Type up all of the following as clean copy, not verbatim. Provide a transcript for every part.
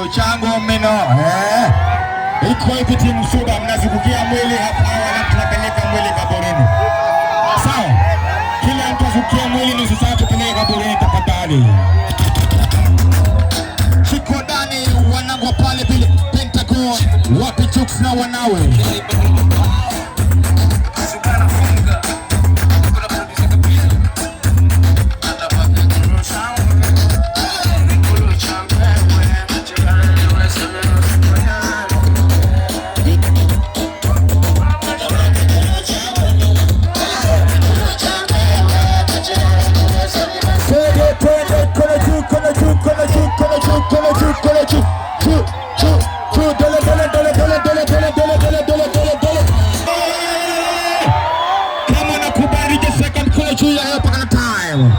changu meno. Iko hivi timu Suba, mnazukukia mwili hapa, wala tunapeleka mwili kaburini. Sawa? Kila mtu azukia mwili nusu saa tupeleke kaburini tafadhali. Chiko ndani wanangu pale vile Pentagon, wapi Chuks na wanawe. Kama nakubali just second kono juu ya hapa kana time.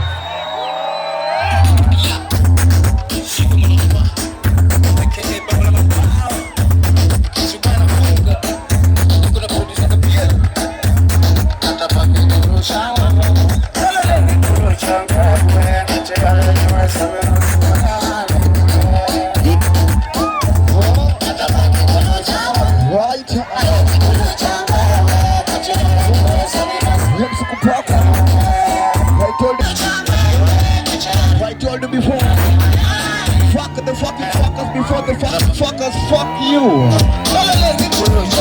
Fuck the fucking fuckers before the fuckers fuck you.